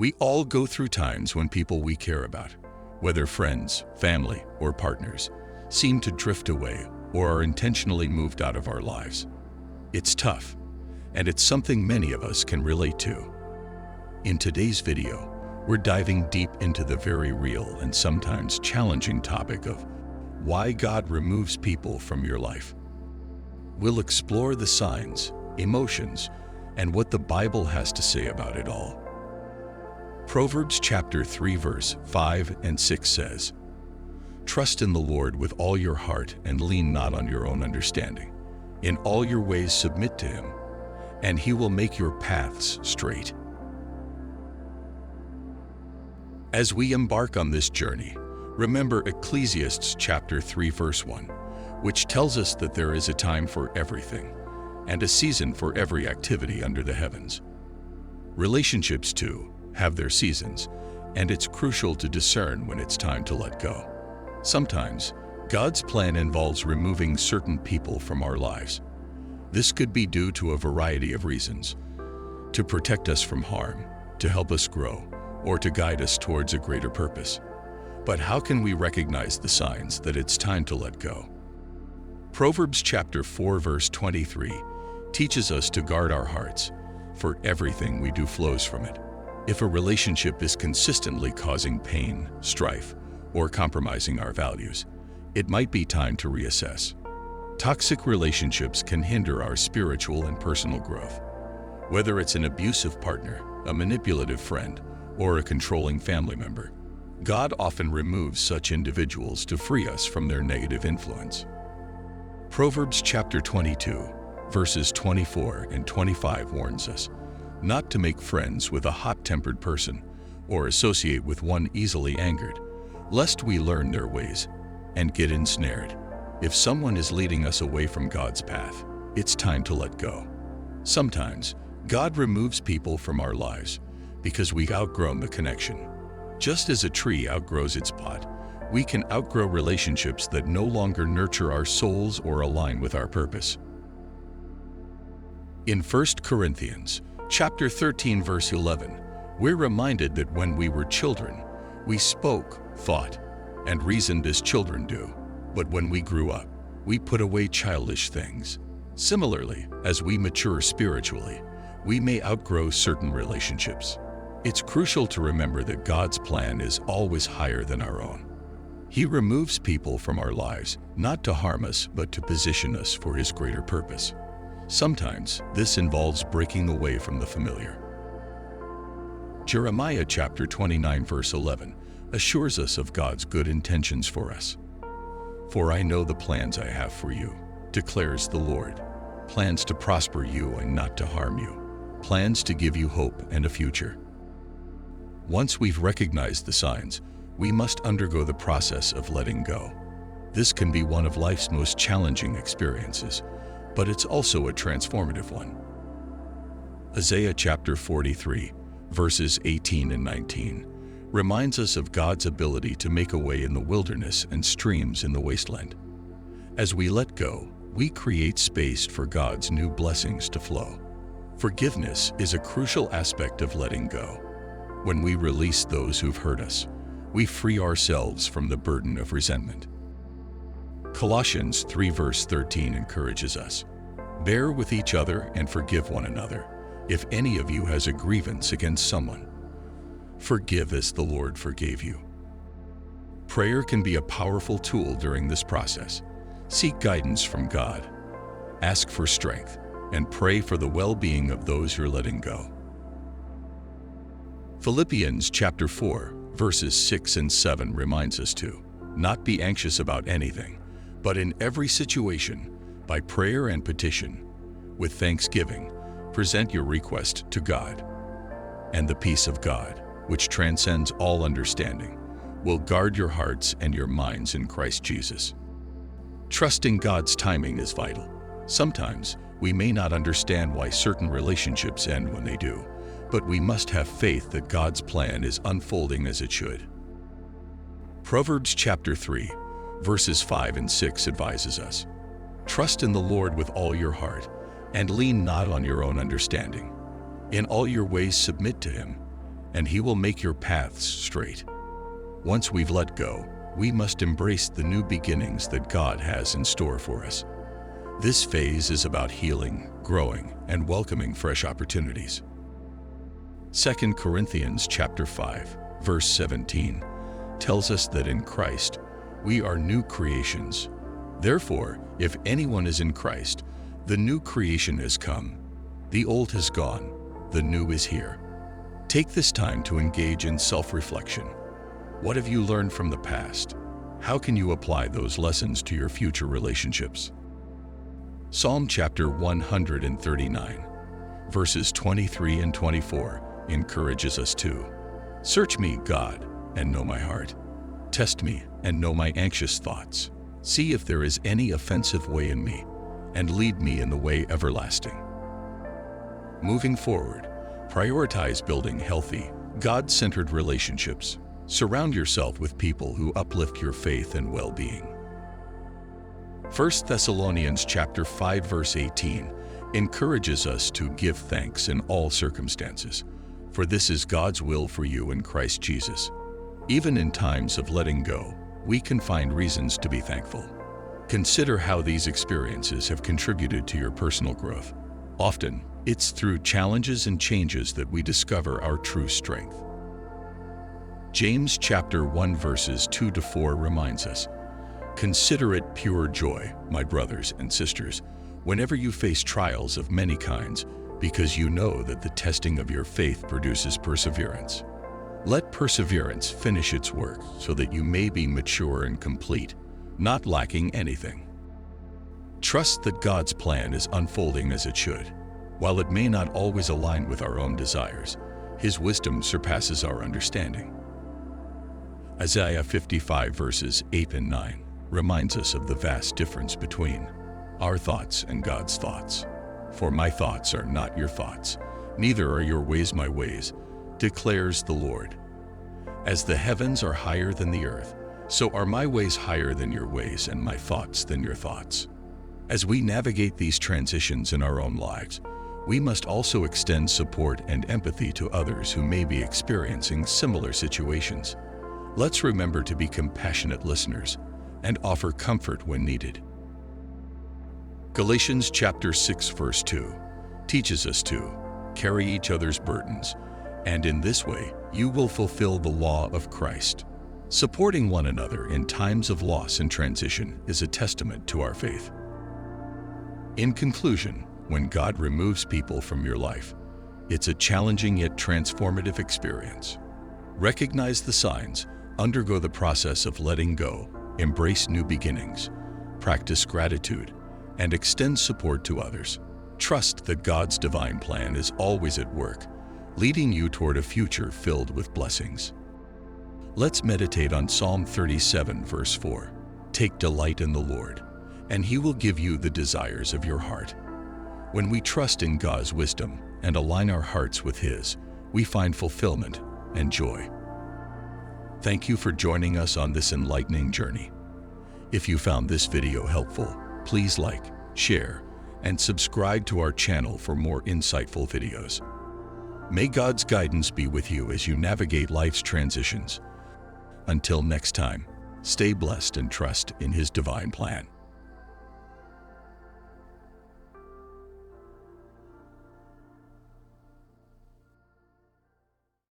We all go through times when people we care about, whether friends, family, or partners, seem to drift away or are intentionally moved out of our lives. It's tough, and it's something many of us can relate to. In today's video, we're diving deep into the very real and sometimes challenging topic of why God removes people from your life. We'll explore the signs, emotions, and what the Bible has to say about it all. Proverbs chapter 3 verse 5 and 6 says, "Trust in the Lord with all your heart and lean not on your own understanding. In all your ways submit to him, and he will make your paths straight." As we embark on this journey, remember Ecclesiastes chapter 3 verse 1, which tells us that there is a time for everything and a season for every activity under the heavens. Relationships, too, have their seasons, and it's crucial to discern when it's time to let go. Sometimes, God's plan involves removing certain people from our lives. This could be due to a variety of reasons: to protect us from harm, to help us grow, or to guide us towards a greater purpose. But how can we recognize the signs that it's time to let go? Proverbs chapter 4 verse 23 teaches us to guard our hearts, for everything we do flows from it. If a relationship is consistently causing pain, strife, or compromising our values, it might be time to reassess. Toxic relationships can hinder our spiritual and personal growth. Whether it's an abusive partner, a manipulative friend, or a controlling family member, God often removes such individuals to free us from their negative influence. Proverbs chapter 22, verses 24 and 25 warns us not to make friends with a hot-tempered person or associate with one easily angered, lest we learn their ways and get ensnared. If someone is leading us away from God's path, it's time to let go. Sometimes, God removes people from our lives because we've outgrown the connection. Just as a tree outgrows its pot, we can outgrow relationships that no longer nurture our souls or align with our purpose. In 1 Corinthians chapter 13 verse 11, we're reminded that when we were children, we spoke, thought, and reasoned as children do. But when we grew up, we put away childish things. Similarly, as we mature spiritually, we may outgrow certain relationships. It's crucial to remember that God's plan is always higher than our own. He removes people from our lives, not to harm us, but to position us for His greater purpose. Sometimes, this involves breaking away from the familiar. Jeremiah chapter 29 verse 11 assures us of God's good intentions for us. "For I know the plans I have for you, declares the Lord, plans to prosper you and not to harm you, plans to give you hope and a future." Once we've recognized the signs, we must undergo the process of letting go. This can be one of life's most challenging experiences, but it's also a transformative one. Isaiah chapter 43, verses 18 and 19, reminds us of God's ability to make a way in the wilderness and streams in the wasteland. As we let go, we create space for God's new blessings to flow. Forgiveness is a crucial aspect of letting go. When we release those who've hurt us, we free ourselves from the burden of resentment. Colossians 3 verse 13 encourages us, "Bear with each other and forgive one another, if any of you has a grievance against someone. Forgive as the Lord forgave you." Prayer can be a powerful tool during this process. Seek guidance from God, ask for strength, and pray for the well-being of those you're letting go. Philippians chapter 4, verses 6 and 7 reminds us to not be anxious about anything, but in every situation, by prayer and petition, with thanksgiving, present your request to God. And the peace of God, which transcends all understanding, will guard your hearts and your minds in Christ Jesus. Trusting God's timing is vital. Sometimes, we may not understand why certain relationships end when they do, but we must have faith that God's plan is unfolding as it should. Proverbs chapter 3, verses 5 and 6 advises us, "Trust in the Lord with all your heart, and lean not on your own understanding. In all your ways submit to Him, and He will make your paths straight. Once we've let go, we must embrace the new beginnings that God has in store for us. This phase is about healing, growing, and welcoming fresh opportunities. 2 Corinthians chapter 5, verse 17 tells us that in Christ, we are new creations. Therefore, if anyone is in Christ, the new creation has come. The old has gone, the new is here. Take this time to engage in self-reflection. What have you learned from the past? How can you apply those lessons to your future relationships? Psalm chapter 139, verses 23 and 24 encourages us to search me, God, and know my heart. Test me and know my anxious thoughts. See if there is any offensive way in me, and lead me in the way everlasting. Moving forward, prioritize building healthy, God-centered relationships. Surround yourself with people who uplift your faith and well-being. 1 Thessalonians chapter 5 verse 18 encourages us to give thanks in all circumstances, for this is God's will for you in Christ Jesus. Even in times of letting go, we can find reasons to be thankful. Consider how these experiences have contributed to your personal growth. Often, it's through challenges and changes that we discover our true strength. James chapter 1 verses 2 to 4 reminds us, consider it pure joy, my brothers and sisters, whenever you face trials of many kinds, because you know that the testing of your faith produces perseverance. Let perseverance finish its work so that you may be mature and complete, not lacking anything. Trust that God's plan is unfolding as it should. While it may not always align with our own desires, His wisdom surpasses our understanding. Isaiah 55 verses 8 and 9 reminds us of the vast difference between our thoughts and God's thoughts. For my thoughts are not your thoughts, neither are your ways my ways, declares the Lord. As the heavens are higher than the earth, so are my ways higher than your ways and my thoughts than your thoughts. As we navigate these transitions in our own lives, we must also extend support and empathy to others who may be experiencing similar situations. Let's remember to be compassionate listeners and offer comfort when needed. Galatians chapter 6 verse 2 teaches us to carry each other's burdens, and in this way you will fulfill the law of Christ. Supporting one another in times of loss and transition is a testament to our faith. In conclusion, when God removes people from your life, it's a challenging yet transformative experience. Recognize the signs, undergo the process of letting go, embrace new beginnings, practice gratitude, and extend support to others. Trust that God's divine plan is always at work, leading you toward a future filled with blessings. Let's meditate on Psalm 37 verse 4. Take delight in the Lord, and He will give you the desires of your heart. When we trust in God's wisdom and align our hearts with His, we find fulfillment and joy. Thank you for joining us on this enlightening journey. If you found this video helpful, please like, share, and subscribe to our channel for more insightful videos. May God's guidance be with you as you navigate life's transitions. Until next time, stay blessed and trust in His divine plan.